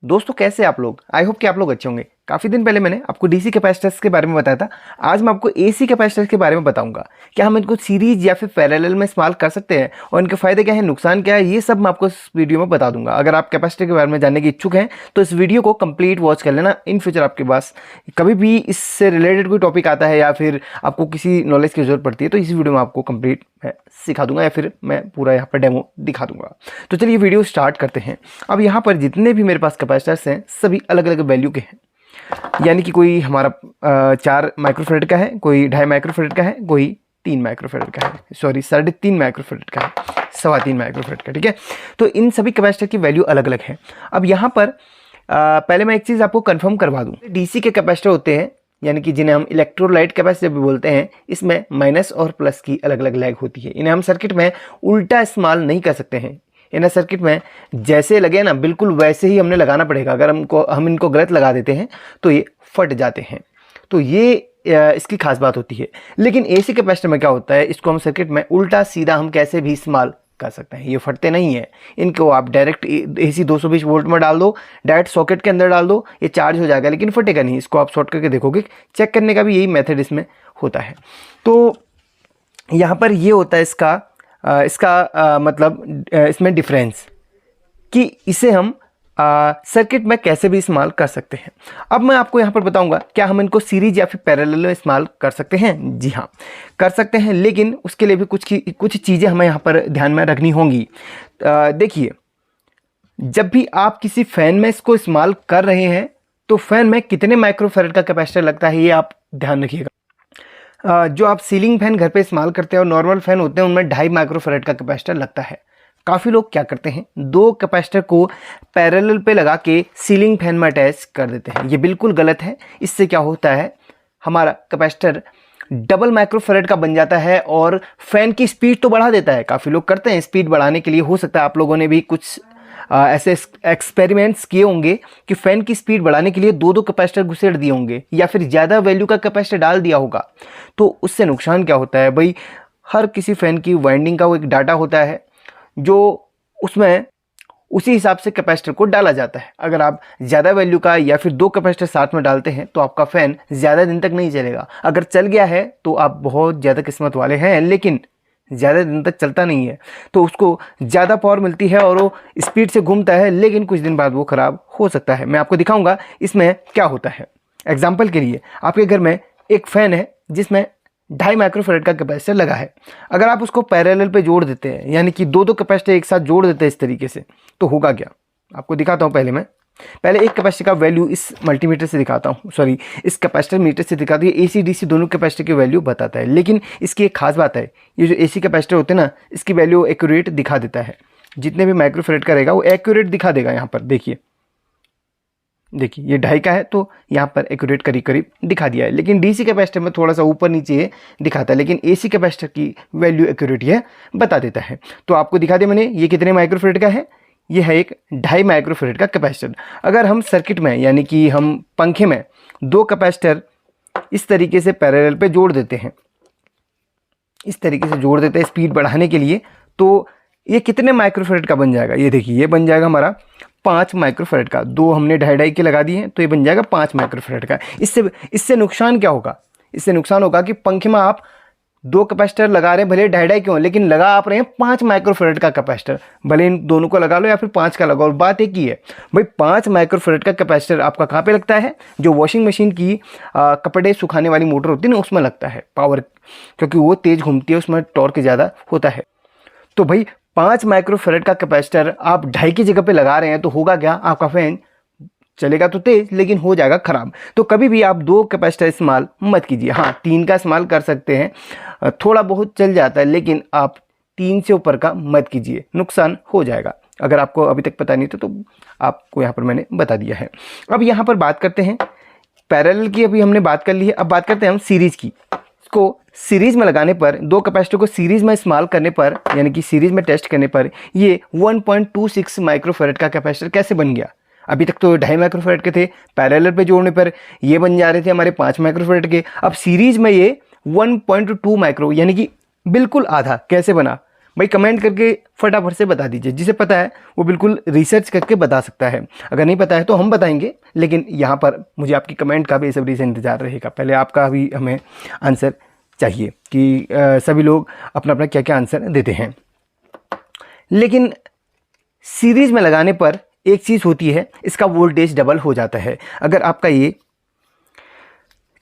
दोस्तों कैसे आप लोग। आई होप कि आप लोग अच्छे होंगे। काफ़ी दिन पहले मैंने आपको डीसी कैपेसिटर्स के बारे में बताया था। आज मैं आपको एसी कैपेसिटर्स के बारे में बताऊंगा। क्या हम इनको सीरीज या फिर पैरेलल में इस्तेमाल कर सकते हैं और इनके फायदे क्या है, नुकसान क्या है, ये सब मैं आपको इस वीडियो में बता दूंगा। अगर आप कैपेसिटर के बारे में जानने के इच्छुक हैं तो इस वीडियो को कंप्लीट वॉच कर लेना। इन फ्यूचर आपके पास कभी भी इससे रिलेटेड कोई टॉपिक आता है या फिर आपको किसी नॉलेज की जरूरत पड़ती है तो इस वीडियो में आपको कंप्लीट मैं सिखा दूंगा या फिर मैं पूरा यहाँ पर डेमो दिखा दूंगा। तो चलिए वीडियो स्टार्ट करते हैं। अब यहाँ पर जितने भी मेरे पास कैपेसिटर्स हैं सभी अलग अलग वैल्यू के हैं, यानी कि कोई हमारा 4 माइक्रोफेरेड का है, कोई 2.5 माइक्रोफेरेड का है, कोई 3 माइक्रोफेरेड का है, सॉरी 3.5 माइक्रोफेरेड का है, 3.25 माइक्रोफेरेड का। ठीक है, तो इन सभी कैपेसिटर की वैल्यू अलग अलग है। अब यहाँ पर पहले मैं एक चीज़ आपको कंफर्म करवा दूँ। डीसी के कैपेसिटर होते हैं, यानी कि जिन्हें हम इलेक्ट्रोलाइट कैपेसिटर भी बोलते हैं, इसमें माइनस और प्लस की अलग अलग लैग होती है। इन्हें हम सर्किट में उल्टा इस्तेमाल नहीं कर सकते हैं। इन्हें सर्किट में जैसे लगे ना बिल्कुल वैसे ही हमने लगाना पड़ेगा। अगर हम इनको गलत लगा देते हैं तो ये फट जाते हैं। तो ये इसकी खास बात होती है। लेकिन एसी कैपेसिटर में क्या होता है, इसको हम सर्किट में उल्टा सीधा हम कैसे भी इस्तेमाल कर सकते हैं, ये फटते नहीं है। इनको आप डायरेक्ट एसी 220 वोल्ट में डाल दो, डायरेक्ट सॉकेट के अंदर डाल दो, ये चार्ज हो जाएगा लेकिन फटेगा नहीं। इसको आप शॉर्ट करके देखोगे। चेक करने का भी यही मेथड इसमें होता है। तो यहाँ पर ये होता है इसका मतलब इसमें डिफरेंस कि इसे हम सर्किट में कैसे भी इस्तेमाल कर सकते हैं। अब मैं आपको यहाँ पर बताऊंगा क्या हम इनको सीरीज या फिर पैरेलल में इस्तेमाल कर सकते हैं। जी हाँ, कर सकते हैं, लेकिन उसके लिए भी कुछ चीज़ें हमें यहाँ पर ध्यान में रखनी होंगी। देखिए, जब भी आप किसी फ़ैन में इसको इस्तेमाल कर रहे हैं तो फ़ैन में कितने माइक्रोफैरड का कैपेसिटर लगता है ये आप ध्यान रखिएगा। जो आप सीलिंग फैन घर पे इस्तेमाल करते हैं और नॉर्मल फैन होते हैं उनमें 2.5 माइक्रोफैरड का कैपेसिटर लगता है। काफ़ी लोग क्या करते हैं, 2 कैपेसिटर को पैरेलल पे लगा के सीलिंग फैन में अटैच कर देते हैं। ये बिल्कुल गलत है। इससे क्या होता है, हमारा कैपेसिटर डबल माइक्रोफैरड का बन जाता है और फैन की स्पीड तो बढ़ा देता है। काफ़ी लोग करते हैं स्पीड बढ़ाने के लिए। हो सकता है आप लोगों ने भी कुछ ऐसे एक्सपेरिमेंट्स किए होंगे कि फ़ैन की स्पीड बढ़ाने के लिए 2-2 कैपेसिटर घुसेड़ दिए होंगे या फिर ज़्यादा वैल्यू का कैपेसिटर डाल दिया होगा। तो उससे नुकसान क्या होता है भाई, हर किसी फ़ैन की वाइंडिंग का वो एक डाटा होता है जो उसमें उसी हिसाब से कैपेसिटर को डाला जाता है। अगर आप ज़्यादा वैल्यू का या फिर 2 कैपेसिटर साथ में डालते हैं तो आपका फ़ैन ज़्यादा दिन तक नहीं चलेगा। अगर चल गया है तो आप बहुत ज़्यादा किस्मत वाले हैं, लेकिन ज़्यादा दिन तक चलता नहीं है। तो उसको ज़्यादा पावर मिलती है और वो स्पीड से घूमता है, लेकिन कुछ दिन बाद वो ख़राब हो सकता है। मैं आपको दिखाऊंगा इसमें क्या होता है। एग्जाम्पल के लिए, आपके घर में एक फ़ैन है जिसमें 2.5 माइक्रोफैरड का कैपेसिटर लगा है। अगर आप उसको पैरेलल पे जोड़ देते हैं, यानी कि 2-2 कैपेसिटर एक साथ जोड़ देते हैं इस तरीके से, तो होगा क्या, आपको दिखाता हूँ। पहले एक कैपेसिटर का वैल्यू इस मल्टीमीटर से दिखाता हूँ, सॉरी इस कैपेसिटर मीटर से दिखाता हूँ। एसी डीसी दोनों कैपेसिटर की वैल्यू बताता है। लेकिन इसकी एक खास बात है, ये जो एसी कैपेसिटर होते हैं ना, इसकी वैल्यू एक्यूरेट दिखा देता है। जितने भी माइक्रोफैरड का रहेगा वो एक्यूरेट दिखा देगा। यहाँ पर देखिए ये 2.5 का है तो यहाँ पर एक्यूरेट करीब करीब दिखा दिया है। लेकिन डीसी कैपेसिटर में थोड़ा सा ऊपर नीचे दिखाता है, लेकिन एसी कैपेसिटर की वैल्यू एक्यूरेट ये बता देता है। तो आपको दिखा दिया मैंने, ये कितने माइक्रोफैरड का है, ये है एक 2.5 माइक्रोफैरड का कैपेसिटर। अगर हम सर्किट में, यानी कि हम पंखे में 2 कैपेसिटर इस तरीके से पैरेलल पे जोड़ देते हैं, इस तरीके से जोड़ देते हैं स्पीड बढ़ाने के लिए, तो ये कितने माइक्रोफैरड का बन जाएगा। ये देखिए, ये बन जाएगा हमारा 5 माइक्रोफैरड का। 2 हमने 2.5 के लगा दिए हैं तो ये बन जाएगा 5 माइक्रोफैरड का। इससे नुकसान क्या होगा, इससे नुकसान होगा कि पंखे में आप 2 कैपेसिटर लगा रहे हैं, भले 2.5 क्यों, लेकिन लगा आप रहे हैं 5 माइक्रोफैरड का कैपेसिटर। भले इन दोनों को लगा लो या फिर 5 का लगाओ, बात एक ही है भाई। 5 माइक्रोफैरड का कैपेसिटर आपका कहाँ पे लगता है, जो वॉशिंग मशीन की कपड़े सुखाने वाली मोटर होती है ना, उसमें लगता है पावर, क्योंकि वो तेज़ घूमती है, उसमें टॉर्क ज़्यादा होता है। तो भाई 5 माइक्रोफैरड का कैपेसिटर आप 2.5 की जगह पे लगा रहे हैं तो होगा क्या, आपका फैन चलेगा तो तेज लेकिन हो जाएगा ख़राब। तो कभी भी आप 2 कैपेसिटर इस्तेमाल मत कीजिए। हाँ, 3 का इस्तेमाल कर सकते हैं, थोड़ा बहुत चल जाता है, लेकिन आप 3 से ऊपर का मत कीजिए, नुकसान हो जाएगा। अगर आपको अभी तक पता नहीं था तो आपको यहाँ पर मैंने बता दिया है। अब यहाँ पर बात करते हैं पैरेलल की, अभी हमने बात कर ली है। अब बात करते हैं हम सीरीज की। को सीरीज में लगाने पर, 2 कैपेसिटर को सीरीज में इस्तेमाल करने पर, यानी कि सीरीज में टेस्ट करने पर, ये 1.26 माइक्रोफैरड का कैपेसिटर कैसे बन गया। अभी तक तो 2.5 माइक्रोफैरड के थे, पैरेलल पे जोड़ने पर ये बन जा रहे थे हमारे 5 माइक्रोफैरड के। अब सीरीज में ये 1.2 माइक्रो, यानी कि बिल्कुल आधा। कैसे बना भाई कमेंट करके फटाफट से बता दीजिए, जिसे पता है वो बिल्कुल रिसर्च करके बता सकता है, अगर नहीं पता है तो हम बताएंगे, लेकिन यहाँ पर मुझे आपकी कमेंट का बेसब्री से इंतजार रहेगा। पहले आपका भी हमें आंसर चाहिए कि सभी लोग अपना अपना क्या क्या आंसर देते हैं। लेकिन सीरीज में लगाने पर एक चीज़ होती है, इसका वोल्टेज डबल हो जाता है। अगर आपका ये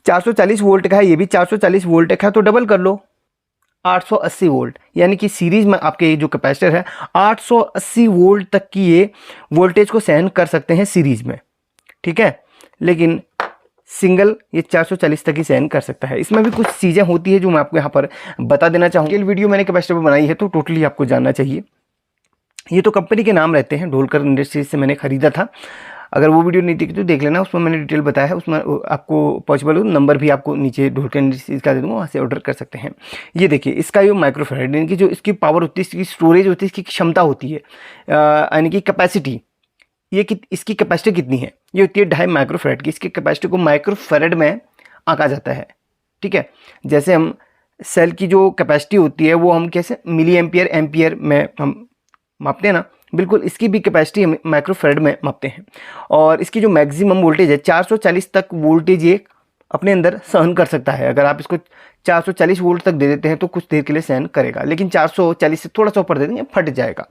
440 वोल्ट का है, ये भी 440 वोल्ट का है, तो डबल कर लो 880 वोल्ट, यानी कि सीरीज में आपके ये जो कैपेसिटर है 880 वोल्ट तक की ये वोल्टेज को सहन कर सकते हैं सीरीज में, ठीक है। लेकिन सिंगल ये 440 तक ही सहन कर सकता है। इसमें भी कुछ चीज़ें होती है जो मैं आपको यहाँ पर बता देना चाहूँगा। ये वीडियो मैंने कैपेसिटर पर बनाई है तो टोटली आपको जानना चाहिए। ये तो कंपनी के नाम रहते हैं, ढोलकर इंडस्ट्रीज से मैंने ख़रीदा था। अगर वो वीडियो नहीं देखी तो देख लेना, उसमें मैंने डिटेल बताया है। उसमें आपको पॉसिबल हो नंबर भी आपको नीचे ढोलकर इंडस्ट्रीज का दे दूँगा, वहाँ से ऑर्डर कर सकते हैं। ये देखिए, इसका ये माइक्रोफैराड यानी कि जो इसकी पावर होती है, इसकी स्टोरेज होती है, इसकी क्षमता होती है, यानी कि कैपेसिटी, ये इसकी कैपेसिटी कितनी है, ये होती है 2.5 माइक्रोफैराड की। इसकी कैपेसिटी को माइक्रोफैराड में आंका जाता है, ठीक है। जैसे हम सेल की जो कैपेसिटी होती है वो हम कैसे मिली एम्पियर में हम मापते हैं ना, बिल्कुल इसकी भी कैपेसिटी हम माइक्रोफैराड में मापते हैं। और इसकी जो मैक्सिमम वोल्टेज है 440 तक वोल्टेज ये अपने अंदर सहन कर सकता है। अगर आप इसको 440 वोल्ट तक दे देते हैं तो कुछ देर के लिए सहन करेगा, लेकिन 440 से थोड़ा सा ऊपर दे देंगे फट जाएगा।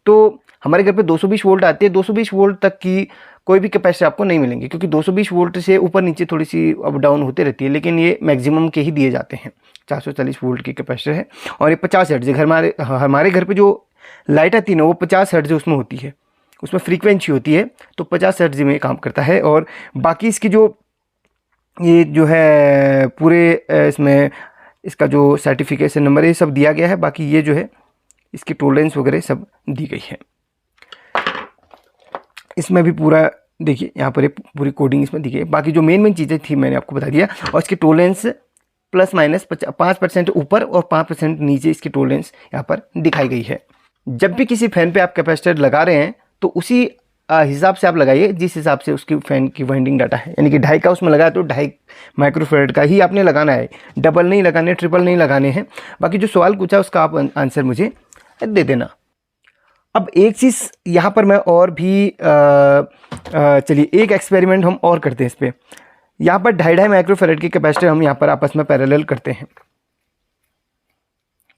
तो हमारे घर पे 220 वोल्ट आती है, 220 वोल्ट तक की कोई भी कैपेसिटी आपको नहीं मिलेंगे, क्योंकि 220 वोल्ट से ऊपर नीचे थोड़ी सी अप डाउन होती रहती है, लेकिन ये मैक्सिमम के ही दिए जाते हैं। 440 वोल्ट की कैपेसिटर है और ये 50 हर्ट्ज घर हमारे घर पे जो लाइट आती है ना वो 50 हर्ट्ज उसमें होती है, उसमें फ्रीक्वेंसी होती है, तो 50 हर्ट्ज में काम करता है। और बाकी इसकी जो ये जो है पूरे इसमें इसका जो सर्टिफिकेशन नंबर ये सब दिया गया है। बाकी ये जो है इसकी टॉलरेंस वगैरह सब दी गई है। इसमें भी पूरा देखिए, यहाँ पर पूरी कोडिंग इसमें दी गई है। बाकी जो मेन चीज़ें थी मैंने आपको बता दिया। और इसकी टॉलरेंस प्लस माइनस 5% ऊपर और 5% नीचे इसकी टॉलरेंस यहाँ पर दिखाई गई है। जब भी किसी फ़ैन पे आप कैपेसिटर लगा रहे हैं तो उसी हिसाब से आप लगाइए जिस हिसाब से उसकी फ़ैन की वाइंडिंग डाटा है, यानी कि 2.5 का उसमें लगाया तो 2.5 माइक्रोफैराड का ही आपने लगाना है, डबल नहीं लगाने, ट्रिपल नहीं लगाने हैं। बाकी जो सवाल पूछा उसका आप आंसर मुझे दे देना। अब एक चीज़ यहाँ पर मैं और भी चलिए एक एक्सपेरिमेंट हम और करते हैं इस पर। यहाँ पर 2.5 माइक्रोफैराड की कैपेसिटर हम यहाँ पर आपस में पैरेलल करते हैं,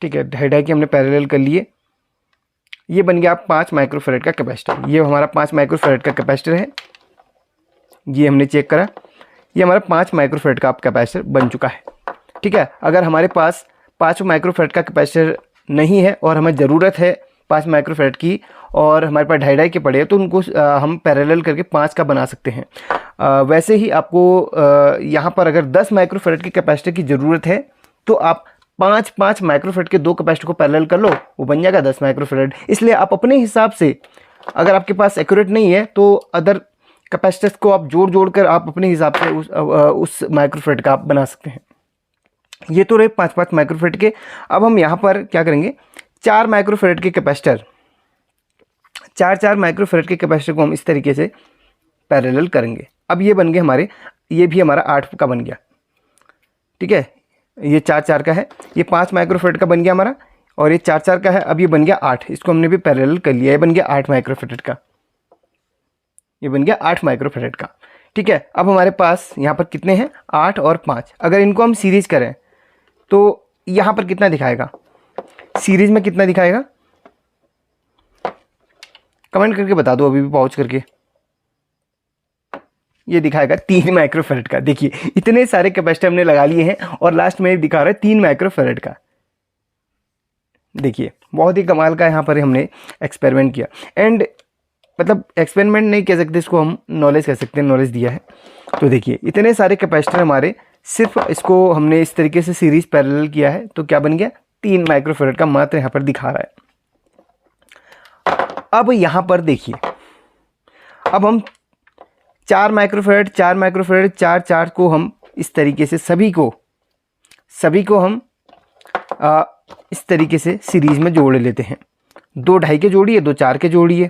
ठीक है। 2.5 की हमने पैरेलल कर लिए, ये बन गया 5 माइक्रोफैराड का कैपेसिटर। ये हमारा 5 माइक्रोफैराड का कैपेसिटर है, ये हमने चेक करा, ये हमारा 5 माइक्रोफैराड का कैपेसिटर बन चुका है, ठीक है। अगर हमारे पास 5 माइक्रोफैराड का कैपेसिटर नहीं है और हमें ज़रूरत है 5 माइक्रोफैराड की और हमारे पास 2.5 के पड़े हैं, तो उनको हम पैरेलल करके 5 का बना सकते हैं। वैसे ही आपको यहाँ पर अगर 10 माइक्रोफैराड की कैपेसिटर की ज़रूरत है तो आप 5 माइक्रोफैराड के 2 कैपेसिटर को पैरेलल कर लो, वो बन जाएगा 10 माइक्रोफैराड। इसलिए आप अपने हिसाब से, अगर आपके पास एक्यूरेट नहीं है तो अदर कैपेसिटर्स को आप जोड़ कर आप अपने हिसाब से उस माइक्रोफैराड का आप बना सकते हैं। ये तो रहे 5 माइक्रोफैराड के। अब हम यहाँ पर क्या करेंगे, 4 माइक्रोफैराड के कैपेसिटर, 4 माइक्रोफैराड के कैपेसिटर को हम इस तरीके से पैरेलल करेंगे। अब ये बन गए हमारे, ये भी हमारा 8 का बन गया, ठीक है। ये 4 का है, ये 5 माइक्रोफैराड का बन गया हमारा, और ये 4 का है। अब ये बन गया 8, इसको हमने भी पैरेलल कर लिया, ये बन गया 8 माइक्रोफैराड का, ये बन गया 8 माइक्रोफैराड का, ठीक है। अब हमारे पास यहाँ पर कितने हैं, 8 और 5। अगर इनको हम सीरीज करें तो यहाँ पर कितना दिखाएगा, सीरीज में कितना दिखाएगा, कमेंट करके बता दो अभी भी पॉज करके। ये दिखाएगा 3 माइक्रोफैराड का। देखिए इतने सारे कैपेसिटर हमने लगा लिए हैं और लास्ट में दिखा रहा है 3 माइक्रोफैराड का। देखिए बहुत ही कमाल का यहाँ पर हमने एक्सपेरिमेंट किया। एंड मतलब एक्सपेरिमेंट नहीं कह सकते इसको, हम नॉलेज कह सकते हैं, नॉलेज दिया है। तो देखिए इतने सारे कैपेसिटर हमारे, सिर्फ इसको हमने इस तरीके से सीरीज पैरेलल किया है तो क्या बन गया, 3 माइक्रोफैराड का मात्र यहाँ पर दिखा रहा है। अब यहाँ पर देखिए, अब हम 4 माइक्रोफैराड 4 को हम इस तरीके से सभी को हम इस तरीके से सीरीज में जोड़ लेते हैं। 2 2.5 के जोड़िए, 2 4 के जोड़िए।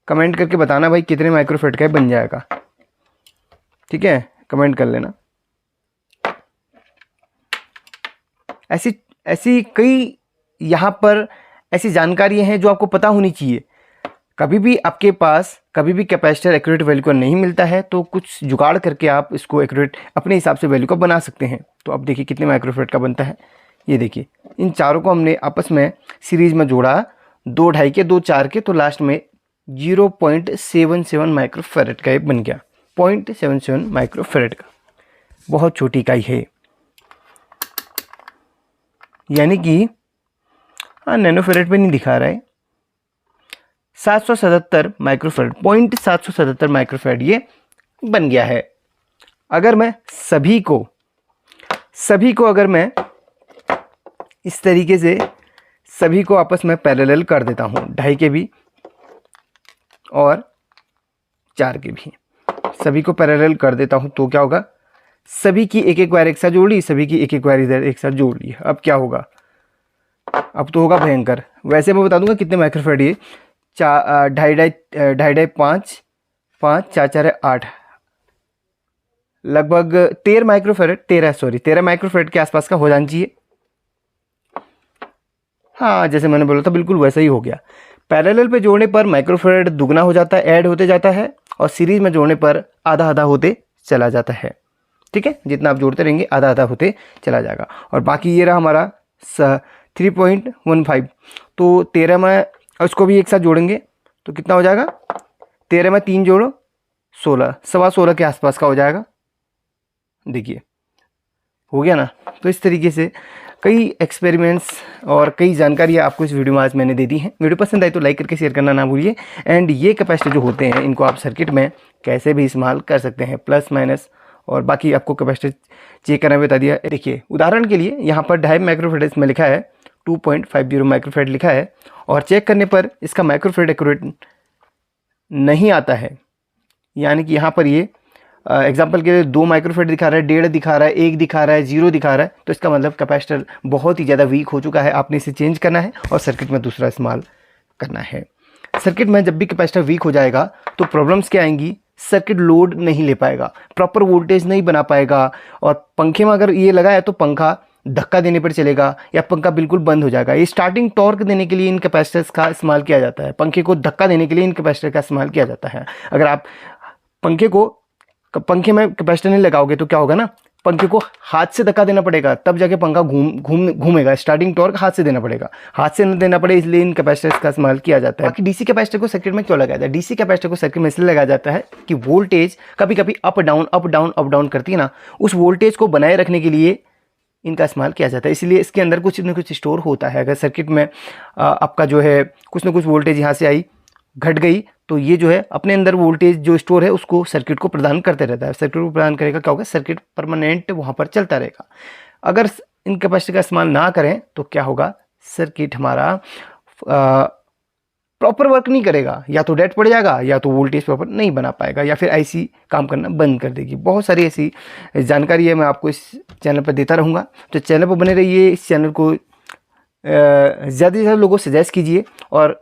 कमेंट करके बताना भाई कितने माइक्रोफैराड का बन जाएगा, ठीक है, कमेंट कर लेना। ऐसी कई यहाँ पर ऐसी जानकारियाँ हैं जो आपको पता होनी चाहिए। कभी भी आपके पास कभी भी कैपेसिटर एक्यूरेट वैल्यू का नहीं मिलता है तो कुछ जुगाड़ करके आप इसको एक्यूरेट अपने हिसाब से वैल्यू का बना सकते हैं। तो अब देखिए कितने माइक्रोफेरेड का बनता है। ये देखिए इन चारों को हमने आपस में सीरीज में जोड़ा, 2 2.5 के 2 4 के, तो लास्ट में 0.77 माइक्रोफेरेड का ये बन गया। 0.77 माइक्रोफेरेड का बहुत छोटी इकाई है, यानी कि हाँ नैनोफेरेड पे नहीं दिखा रहा है, 777 माइक्रोफेरेड, 0.777 माइक्रोफेरेड ये बन गया है। अगर मैं सभी को अगर मैं इस तरीके से सभी को आपस में पैरेलल कर देता हूँ, 2.5 के भी और 4 के भी, सभी को पैरेलल कर देता हूँ तो क्या होगा, सभी की एक एक वायर एक साथ जोड़ ली, सभी की एक एक वायर इधर एक साथ जोड़ ली। अब क्या होगा, अब तो होगा भयंकर। वैसे मैं बता दूंगा कितने माइक्रोफेरेड ये, 2.5 5 5 4 4 8, लगभग 13 माइक्रोफेरेड 13 माइक्रोफेरेड के आसपास का हो जाना चाहिए। हाँ जैसे मैंने बोला था बिल्कुल वैसा ही हो गया। पैरेलल पे जोड़ने पर माइक्रोफेरेड दुगना हो जाता है, ऐड होते जाता है, और सीरीज में जोड़ने पर आधा आधा होते चला जाता है। ठीक है, जितना आप जोड़ते रहेंगे आधा आधा होते चला जाएगा। और बाकी ये रहा हमारा 3.15, तो 13 में उसको भी एक साथ जोड़ेंगे तो कितना हो जाएगा, 13 में 3 जोड़ो 16, 16.25 के आसपास का हो जाएगा। देखिए हो गया ना। तो इस तरीके से कई एक्सपेरिमेंट्स और कई जानकारियाँ आपको इस वीडियो में आज मैंने दे दी हैं। वीडियो पसंद आई तो लाइक करके शेयर करना ना भूलिए। एंड ये कैपेसिटर जो होते हैं इनको आप सर्किट में कैसे भी इस्तेमाल कर सकते हैं, प्लस माइनस, और बाकी आपको कैपेसिटर चेक करना बता दिया। देखिए उदाहरण के लिए यहाँ पर 2.5 माइक्रोफेरेड में लिखा है, 2.50 माइक्रोफेरेड लिखा है, और चेक करने पर इसका माइक्रोफेरेड एक्यूरेट नहीं आता है। यानी कि यहाँ पर ये एग्जाम्पल के लिए 2 माइक्रोफेरेड दिखा रहा है, 1.5 दिखा रहा है, 1 दिखा रहा है, 0 दिखा रहा है, तो इसका मतलब कैपेसिटर बहुत ही ज़्यादा वीक हो चुका है। आपने इसे चेंज करना है और सर्किट में दूसरा इस्तेमाल करना है। सर्किट में जब भी कैपेसिटर वीक हो जाएगा तो प्रॉब्लम्स क्या आएंगी, सर्किट लोड नहीं ले पाएगा, प्रॉपर वोल्टेज नहीं बना पाएगा, और पंखे में अगर ये लगा है तो पंखा धक्का देने पर चलेगा या पंखा बिल्कुल बंद हो जाएगा। ये स्टार्टिंग टॉर्क देने के लिए इन कैपेसिटर्स का इस्तेमाल किया जाता है, पंखे को धक्का देने के लिए इन कैपेसिटर का इस्तेमाल किया जाता है। अगर आप पंखे में कैपेसिटर नहीं लगाओगे तो क्या होगा ना, पंखे को हाथ से धक्का देना पड़ेगा, तब जाके पंखा घूमेगा। स्टार्टिंग टॉर्क हाथ से देना पड़ेगा, हाथ से न देना पड़े इसलिए इन कैपेसिटर्स का इस्तेमाल किया जाता है। बाकी डीसी कैपेसिटर को सर्किट में क्यों लगाया जाता है, डीसी कैपेसिटर को सर्किट में इसलिए लगाया जाता है कि वोल्टेज कभी कभी अप डाउन करती है ना, उस वोल्टेज को बनाए रखने के लिए इनका इस्तेमाल किया जाता है। इसलिए इसके अंदर कुछ न कुछ स्टोर होता है। अगर सर्किट में आपका जो है कुछ ना कुछ वोल्टेज यहाँ से आई घट गई तो ये जो है अपने अंदर वोल्टेज जो स्टोर है उसको सर्किट को प्रदान करते रहता है। सर्किट को प्रदान करेगा क्या होगा, सर्किट परमानेंट वहाँ पर चलता रहेगा। अगर इन कैपेसिटर का इस्तेमाल ना करें तो क्या होगा, सर्किट हमारा प्रॉपर वर्क नहीं करेगा, या तो डेड पड़ जाएगा या तो वोल्टेज प्रॉपर नहीं बना पाएगा या फिर आईसी काम करना बंद कर देगी। बहुत सारी ऐसी जानकारी है मैं आपको इस चैनल पर देता रहूँगा, तो चैनल पर बने रहिए। इस चैनल को ज़्यादा से ज़्यादा लोगों को सजेस्ट कीजिए और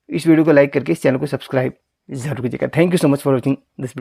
इस वीडियो को लाइक करके इस चैनल को सब्सक्राइब जरूर कीजिएगा। Thank you so much for watching this video.